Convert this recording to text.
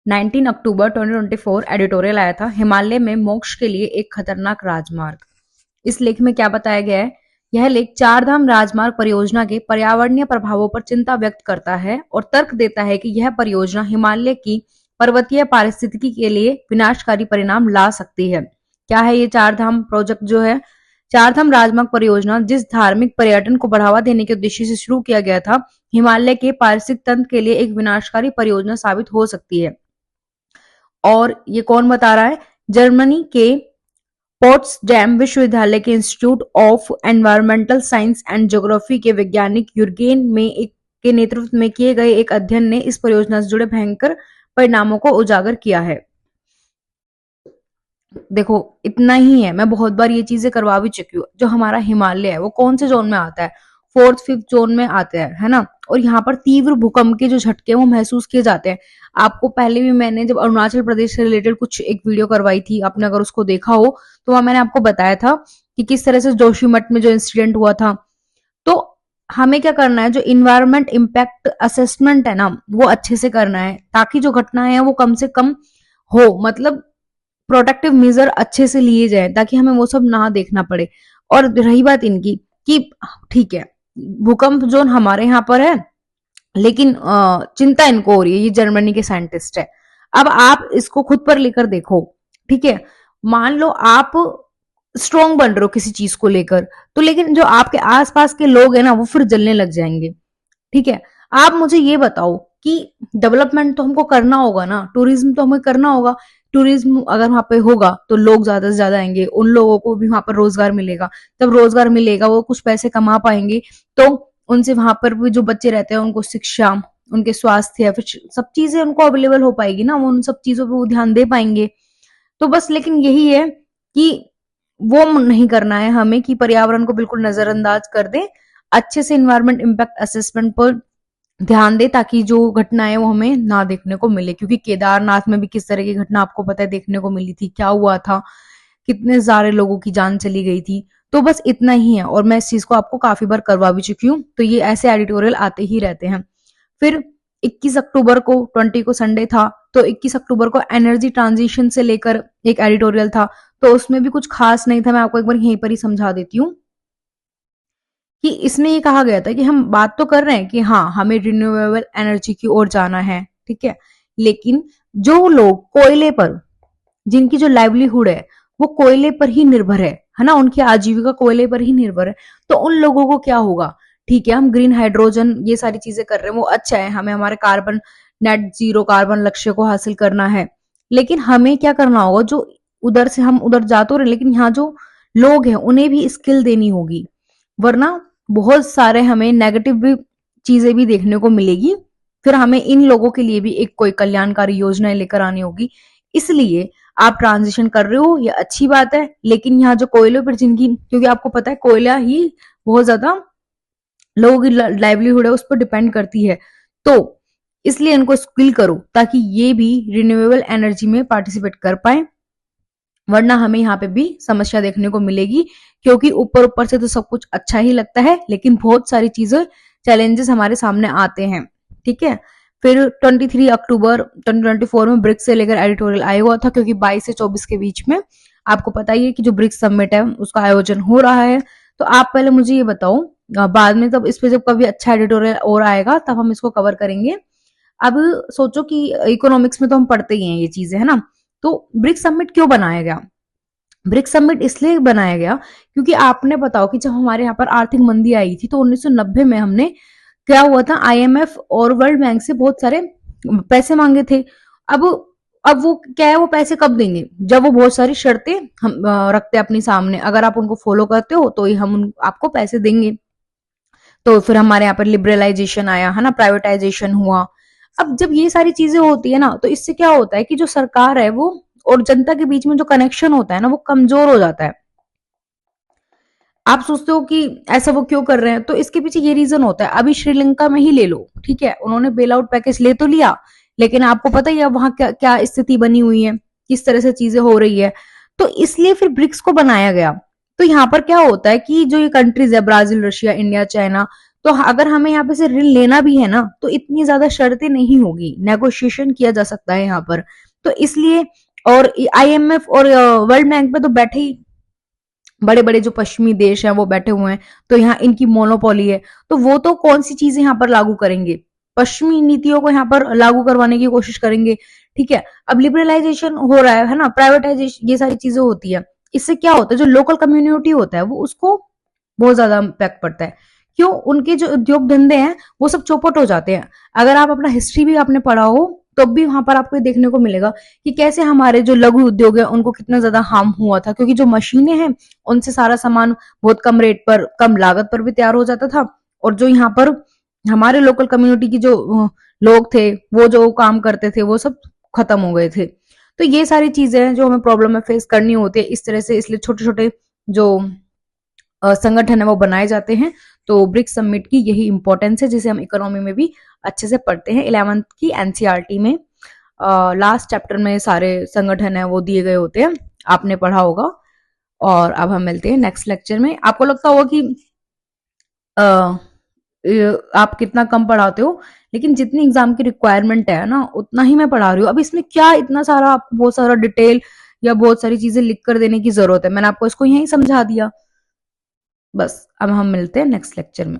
19 अक्टूबर 2024 editorial आया था, हिमालय में मोक्ष के लिए एक खतरनाक राजमार्ग। इस लेख में क्या बताया गया है? यह लेख चारधाम राजमार्ग परियोजना के पर्यावरणीय प्रभावों पर चिंता व्यक्त करता है और तर्क देता है कि यह परियोजना हिमालय की पर्वतीय पारिस्थितिकी के लिए विनाशकारी परिणाम ला सकती है। क्या है ये चारधाम प्रोजेक्ट जो है? चारधाम राजमार्ग परियोजना जिस धार्मिक पर्यटन को बढ़ावा देने के उद्देश्य से शुरू किया गया था, हिमालय के पारिस्थितिक तंत्र के लिए एक विनाशकारी परियोजना साबित हो सकती है। और ये कौन बता रहा है? जर्मनी के पोट्सडैम विश्वविद्यालय के institute of environmental science and geography के वैज्ञानिक यूर्गेन में के नेतृत्व में किए गए एक अध्ययन ने इस परियोजना से जुड़े भयंकर परिणामों को उजागर किया है। देखो इतना ही है, मैं बहुत बार ये चीजें करवा भी चुकी हूँ। जो हमारा हिमालय है वो कौन से जोन में आता है? 4th 5th जोन में आते हैं, है ना। और यहाँ पर तीव्र भूकंप के जो झटके वो महसूस किए जाते हैं। आपको पहले भी मैंने जब अरुणाचल प्रदेश से रिलेटेड कुछ एक वीडियो करवाई थी, आपने अगर उसको देखा हो तो वहां मैंने आपको बताया था कि किस तरह से जोशीमठ में जो इंसिडेंट हुआ था। तो हमें क्या करना है, जो इन्वायरमेंट इम्पैक्ट असेसमेंट है ना वो अच्छे से करना है, ताकि जो घटनाएं हैं वो कम से कम हो, मतलब प्रोटेक्टिव मेजर अच्छे से लिए जाए, ताकि हमें वो सब ना देखना पड़े। और रही बात इनकी कि ठीक है भूकंप जोन हमारे यहाँ पर है, लेकिन चिंता इनको हो रही है, ये जर्मनी के साइंटिस्ट है। अब आप इसको खुद पर लेकर देखो, ठीक है। मान लो आप स्ट्रोंग बन रहे हो किसी चीज को लेकर, तो लेकिन जो आपके आसपास के लोग हैं ना वो फिर जलने लग जाएंगे, ठीक है। आप मुझे ये बताओ कि डेवलपमेंट तो हमको करना होगा ना, टूरिज्म तो हमें करना होगा। टूरिज्म अगर वहां पे होगा तो लोग ज्यादा से ज्यादा आएंगे, उन लोगों को भी वहां पर रोजगार मिलेगा। जब रोजगार मिलेगा वो कुछ पैसे कमा पाएंगे, तो उनसे वहां पर भी जो बच्चे रहते हैं उनको शिक्षा, उनके स्वास्थ्य, फिर सब चीजें उनको अवेलेबल हो पाएगी ना, वो उन सब चीजों पर वो ध्यान दे पाएंगे। तो बस लेकिन यही है कि वो नहीं करना है हमें कि पर्यावरण को बिल्कुल नजरअंदाज कर दे। अच्छे से इन्वायरमेंट इम्पैक्ट असेसमेंट पर ध्यान दे, ताकि जो घटनाएं वो हमें ना देखने को मिले। क्योंकि केदारनाथ में भी किस तरह की घटना आपको पता है देखने को मिली थी, क्या हुआ था, कितने सारे लोगों की जान चली गई थी। तो बस इतना ही है, और मैं इस चीज को आपको काफी बार करवा भी चुकी हूँ। तो ये ऐसे एडिटोरियल आते ही रहते हैं। फिर 21 अक्टूबर को 20 को संडे था, तो 21 अक्टूबर को एनर्जी ट्रांजिशन से लेकर एक एडिटोरियल था। तो उसमें भी कुछ खास नहीं था, मैं आपको एक बार यहीं पर ही समझा देती हूँ कि इसमें ये कहा गया था कि हम बात तो कर रहे हैं कि हाँ हमें रिन्यूएबल एनर्जी की ओर जाना है, ठीक है। लेकिन जो लोग कोयले पर, जिनकी जो लाइवलीहुड है वो कोयले पर ही निर्भर है ना, उनकी आजीविका कोयले पर ही निर्भर है, तो उन लोगों को क्या होगा? ठीक है हम ग्रीन हाइड्रोजन ये सारी चीजें कर रहे हैं, वो अच्छा है, हमें हमारे कार्बन नेट जीरो कार्बन लक्ष्य को हासिल करना है। लेकिन हमें क्या करना होगा, जो उधर से हम उधर जा तो रहे, लेकिन यहाँ जो लोग हैं उन्हें भी स्किल देनी होगी, वरना बहुत सारे हमें नेगेटिव भी चीजें भी देखने को मिलेगी। फिर हमें इन लोगों के लिए भी एक कोई कल्याणकारी योजना लेकर आनी होगी। इसलिए आप ट्रांजिशन कर रहे हो ये अच्छी बात है, लेकिन यहाँ जो कोयले पर जिनकी, क्योंकि आपको पता है कोयला ही बहुत ज्यादा लोगों की लाइवलीहुड है उस पर डिपेंड करती है, तो इसलिए इनको स्किल करो ताकि ये भी रिन्यूएबल एनर्जी में पार्टिसिपेट कर पाए। वरना हमें यहाँ पे भी समस्या देखने को मिलेगी, क्योंकि ऊपर ऊपर से तो सब कुछ अच्छा ही लगता है, लेकिन बहुत सारी चीजें चैलेंजेस हमारे सामने आते हैं, ठीक है। फिर 23 अक्टूबर 2024 में ब्रिक्स से लेकर एडिटोरियल आया हुआ था, क्योंकि 22 से 24 के बीच में आपको पता ही है कि जो ब्रिक्स समिट है उसका आयोजन हो रहा है। तो आप पहले मुझे ये बताओ, बाद में तब इस पे जब कभी अच्छा एडिटोरियल और आएगा तब हम इसको कवर करेंगे। अब सोचो कि इकोनॉमिक्स में तो हम पढ़ते ही हैं ये चीजें, है ना। तो ब्रिक्स समिट क्यों बनाया गया? ब्रिक्स समिट इसलिए बनाया गया क्योंकि आपने बताओ कि जब हमारे यहाँ पर आर्थिक मंदी आई थी तो 1990 में हमने क्या हुआ था, आईएमएफ और वर्ल्ड बैंक से बहुत सारे पैसे मांगे थे। अब अब वो क्या है, वो पैसे कब देंगे? जब वो बहुत सारी शर्तें हम रखते हैं अपनी सामने, अगर आप उनको फॉलो करते हो तो ही हम आपको पैसे देंगे। तो फिर हमारे यहाँ पर लिबरलाइजेशन आया, है ना, प्राइवेटाइजेशन हुआ। अब जब ये सारी चीजें होती है ना, तो इससे क्या होता है कि जो सरकार है वो और जनता के बीच में जो कनेक्शन होता है ना वो कमजोर हो जाता है। आप सोचते हो कि ऐसा वो क्यों कर रहे हैं, तो इसके पीछे ये रीजन होता है। अभी श्रीलंका में ही ले लो, ठीक है, उन्होंने बेल आउट पैकेज ले तो लिया, लेकिन आपको पता ही है वहां क्या क्या स्थिति बनी हुई है, किस तरह से चीजें हो रही है। तो इसलिए फिर ब्रिक्स को बनाया गया। तो यहाँ पर क्या होता है कि जो ये कंट्रीज है, ब्राजील, रशिया, इंडिया, चाइना, तो अगर हमें यहाँ पे से ऋण लेना भी है ना, तो इतनी ज्यादा शर्तें नहीं होगी, नेगोशिएशन किया जा सकता है यहाँ पर। तो इसलिए, और आईएमएफ और वर्ल्ड बैंक पे तो बैठे ही बड़े बड़े जो पश्चिमी देश हैं वो बैठे हुए हैं, तो यहाँ इनकी मोनोपोली है। तो वो तो कौन सी चीजें यहाँ पर लागू करेंगे, पश्चिमी नीतियों को यहाँ पर लागू करवाने की कोशिश करेंगे। ठीक है, अब लिबरलाइजेशन हो रहा है ना, प्राइवेटाइजेशन, ये सारी चीजें होती है। इससे क्या होता है, जो लोकल कम्युनिटी होता है वो उसको बहुत ज्यादा इम्पैक्ट पड़ता है। क्यों, उनके जो उद्योग धंधे हैं वो सब चौपट हो जाते हैं। अगर आप अपना हिस्ट्री भी आपने पढ़ा हो तो भी वहां पर आपको देखने को मिलेगा कि कैसे हमारे जो लघु उद्योग है उनको कितना ज्यादा हार्म हुआ था, क्योंकि जो मशीनें हैं उनसे सारा सामान बहुत कम रेट पर, कम लागत पर भी तैयार हो जाता था। और जो यहाँ पर हमारे लोकल कम्युनिटी की जो लोग थे, वो जो काम करते थे, वो सब खत्म हो गए थे। तो ये सारी चीजें हैं जो हमें प्रॉब्लम में फेस करनी होती है इस तरह से। इसलिए छोटे छोटे जो संगठन है वो बनाए जाते हैं। तो ब्रिक्स समिट की यही इंपॉर्टेंस है, जिसे हम इकोनॉमी में भी अच्छे से पढ़ते हैं 11th की एनसीईआरटी में। लास्ट चैप्टर में सारे संगठन है वो दिए गए होते हैं, आपने पढ़ा होगा। और अब हम मिलते हैं नेक्स्ट लेक्चर में। आपको लगता होगा कि आप कितना कम पढ़ाते हो, लेकिन जितनी एग्जाम की रिक्वायरमेंट है ना उतना ही मैं पढ़ा रही हूँ। अब इसमें क्या इतना सारा आपको बहुत सारा डिटेल या बहुत सारी चीजें लिख कर देने की जरूरत है, मैंने आपको इसको यही समझा दिया। बस अब हम मिलते हैं नेक्स्ट लेक्चर में।